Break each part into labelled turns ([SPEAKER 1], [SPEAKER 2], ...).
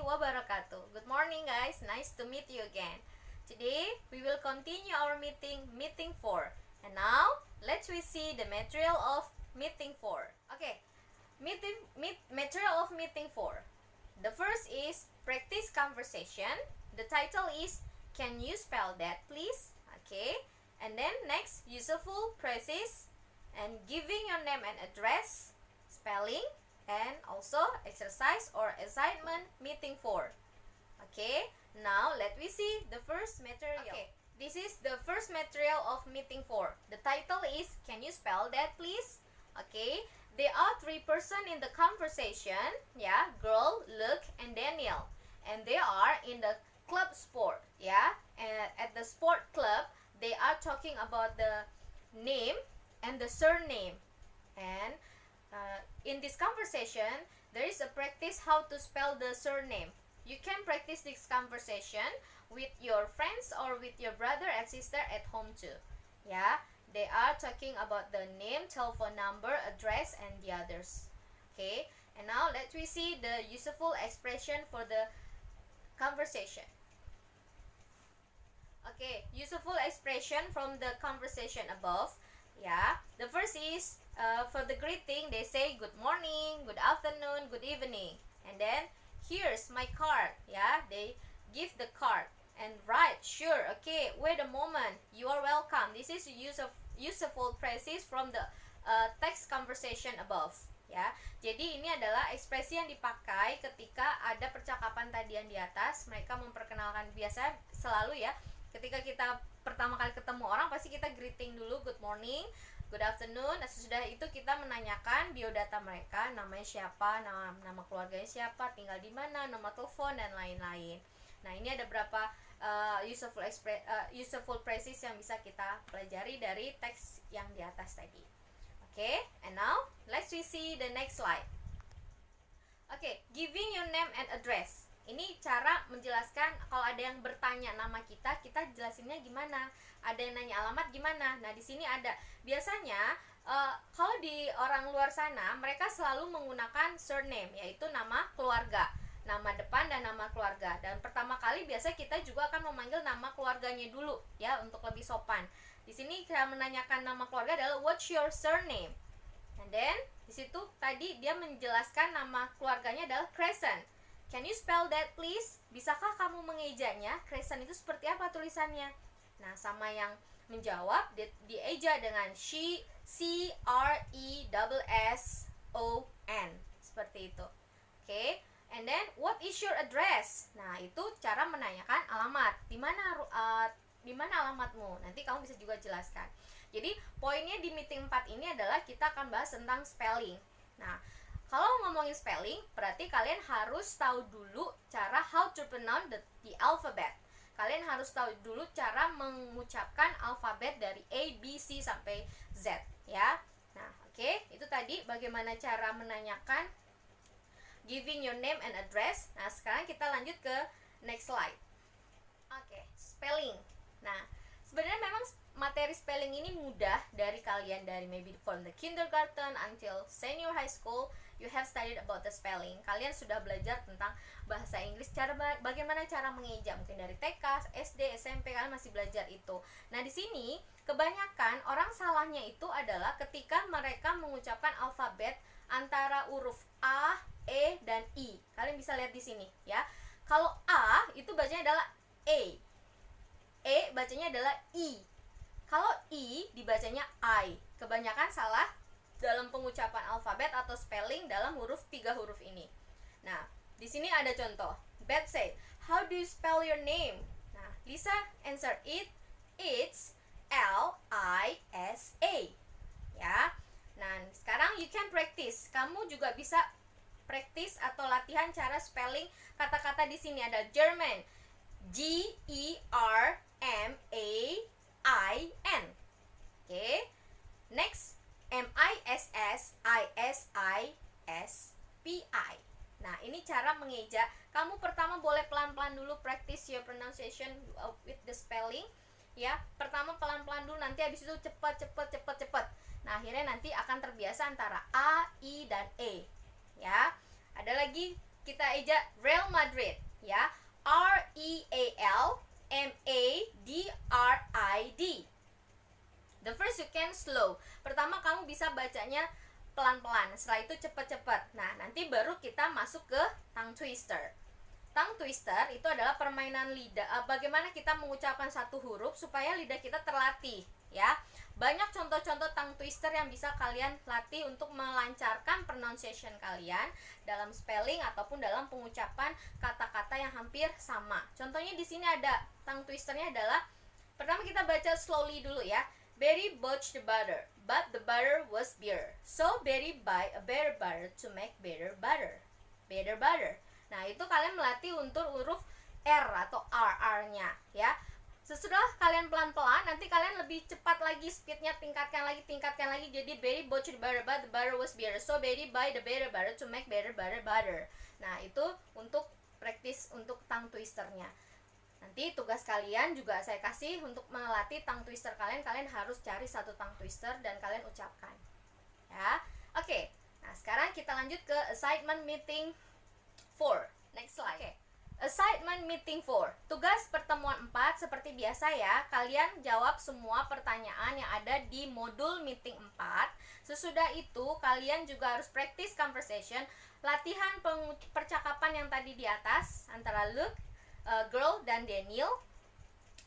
[SPEAKER 1] wabarakatuh. Good morning guys, nice to meet you again. Today we will continue our meeting 4. And now let's we see the material of meeting 4. Okay, material of meeting 4. The first is practice conversation. The title is can you spell that please? Okay, and then next useful phrases and giving your name and address, spelling, and also exercise or assignment meeting 4. Okay, now let me see the first material. Okay, this is the first material of meeting 4. The title is can you spell that please? Okay, there are 3 persons in the conversation, yeah, girl, Luke, and Daniel, and they are in the club sport, yeah, and at the sport club they are talking about the name and the surname. And in this conversation there is a practice how to spell the surname. You can practice this conversation with your friends or with your brother and sister at home too. Yeah, they are talking about the name, telephone number, address, and the others. Okay, and now let we see the useful expression for the conversation. Okay, useful expression from the conversation above. Yeah, the first is for the greeting they say good morning, good afternoon, good evening, and then here's my card. Yeah, they give the card and write sure. Okay, wait a moment, you are welcome. This is use of useful phrases from the text conversation above. Ya, jadi ini adalah ekspresi yang dipakai ketika ada percakapan tadi yang di atas. Mereka memperkenalkan, biasa selalu ya, ketika kita pertama kali ketemu orang pasti kita greeting dulu, good morning, good afternoon. Nah, sesudah itu kita menanyakan biodata mereka, namanya siapa, nama keluarganya siapa, tinggal di mana, nomor telepon, dan lain-lain. Nah, ini ada berapa useful phrases yang bisa kita pelajari dari teks yang di atas tadi. Okay, and now let's see the next slide. Okay, giving your name and address. Ini cara menjelaskan kalau ada yang bertanya nama kita jelasinnya gimana. Ada yang nanya alamat gimana. Nah, di sini ada. Biasanya kalau di orang luar sana mereka selalu menggunakan surname, yaitu nama keluarga, nama depan dan nama keluarga. Dan pertama kali biasa kita juga akan memanggil nama keluarganya dulu ya untuk lebih sopan. Di sini kita menanyakan nama keluarga adalah what's your surname? And then di situ tadi dia menjelaskan nama keluarganya adalah Crescent. Can you spell that please? Bisakah kamu mengejanya? Crescent itu seperti apa tulisannya? Nah, sama yang menjawab dieja dengan C-R-E-S-S-O-N. Seperti itu. Okay. And then what is your address? Nah, itu cara menanyakan alamat. Di mana alamatmu? Nanti kamu bisa juga jelaskan. Jadi poinnya di meeting 4 ini adalah kita akan bahas tentang spelling. Nah, kalau ngomongin spelling, berarti kalian harus tahu dulu cara how to pronounce the alphabet. Kalian harus tahu dulu cara mengucapkan alfabet dari A, B, C sampai Z, ya. Nah, oke, itu tadi bagaimana cara menanyakan giving your name and address. Nah, sekarang kita lanjut ke next slide. Oke, spelling. Nah, sebenarnya memang materi spelling ini mudah dari kalian, dari maybe from the kindergarten until senior high school, you have studied about the spelling. Kalian sudah belajar tentang bahasa Inggris, bagaimana cara mengeja, mungkin dari TK, SD, SMP kalian masih belajar itu. Nah, di sini kebanyakan orang salahnya itu adalah ketika mereka mengucapkan alfabet antara huruf A, E, dan I. Kalian bisa lihat di sini ya. Kalau A itu bacanya adalah E bacanya adalah I. Kalau I dibacanya I. Kebanyakan salah dalam pengucapan alfabet atau spelling dalam 3 huruf ini. Nah, di sini ada contoh. Beth said, how do you spell your name? Nah, Lisa answer it. It's L-I-S-A. Ya. Nah, sekarang you can practice. Kamu juga bisa practice atau latihan cara spelling kata-kata di sini. Ada German, G-E-R-M-A-I-N. Okay. Next, M-I-S-S-I-S-I-S-P-I. Nah, ini cara mengeja. Kamu pertama boleh pelan-pelan dulu practice your pronunciation with the spelling. Ya, pertama pelan-pelan dulu, nanti habis itu cepat. Nah, akhirnya nanti akan terbiasa antara A, I, dan E. Ya. Ada lagi kita eja Real Madrid ya. REALMADRID. The first you can slow. Pertama kamu bisa bacanya pelan-pelan, setelah itu cepat-cepat. Nah, nanti baru kita masuk ke tongue twister. Tongue twister itu adalah permainan lidah. Bagaimana kita mengucapkan satu huruf supaya lidah kita terlatih, ya. Banyak contoh-contoh tongue twister yang bisa kalian latih untuk melancarkan pronunciation kalian dalam spelling ataupun dalam pengucapan kata-kata yang hampir sama. Contohnya di sini ada tongue twisternya adalah pertama kita baca slowly dulu ya. Berry bought the butter, but the butter was beer. So Berry buy a better butter to make better butter. Better butter. Nah, itu kalian melatih untuk huruf R atau R-nya ya. Sesudah kalian pelan-pelan, nanti kalian lebih cepat lagi speednya, tingkatkan lagi. Jadi Berry bought the butter, but the butter was beer. So Berry buy the better butter to make better butter. Nah, itu untuk praktis untuk tongue twisternya. Nanti tugas kalian juga saya kasih untuk melatih tongue twister kalian. Kalian harus cari satu tongue twister dan kalian ucapkan. Ya, oke. Nah, sekarang kita lanjut ke assignment meeting 4. Next slide. Okay. Assignment meeting 4. Tugas pertemuan 4 seperti biasa ya. Kalian jawab semua pertanyaan yang ada di modul meeting 4. Sesudah itu kalian juga harus practice conversation, latihan percakapan yang tadi di atas antara Luke, Girl dan Daniel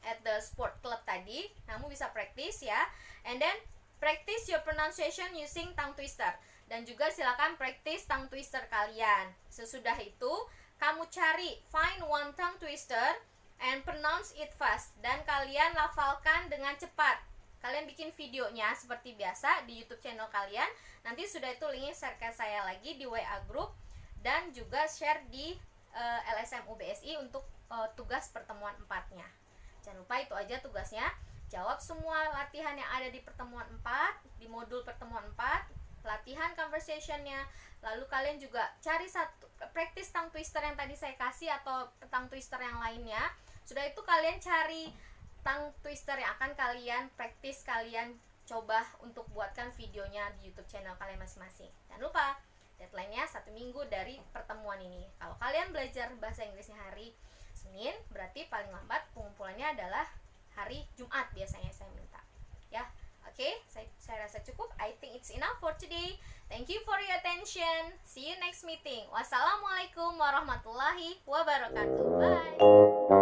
[SPEAKER 1] at the sport club tadi. Kamu bisa practice ya. And then practice your pronunciation using tongue twister. Dan juga silakan practice tongue twister kalian. Sesudah itu kamu cari find one tongue twister and pronounce it fast. Dan kalian lafalkan dengan cepat. Kalian bikin videonya seperti biasa di YouTube channel kalian. Nanti sudah itu linknya share ke saya lagi di WA group. Dan juga share di LSM UBSI untuk tugas pertemuan 4-nya. Jangan lupa itu aja tugasnya. Jawab semua latihan yang ada di pertemuan 4, di modul pertemuan 4, latihan conversationnya. Lalu kalian juga cari satu practice tongue twister yang tadi saya kasih atau tongue twister yang lainnya. Sudah itu kalian cari tongue twister yang akan kalian practice, kalian coba untuk buatkan videonya di YouTube channel kalian masing-masing. Jangan lupa deadline-nya 1 minggu dari pertemuan ini. Kalau kalian belajar bahasa Inggrisnya hari Senin, berarti paling lambat pengumpulannya adalah hari Jumat biasanya saya minta. Ya, oke, saya rasa cukup. I think it's enough for today. Thank you for your attention. See you next meeting. Wassalamualaikum warahmatullahi wabarakatuh. Bye.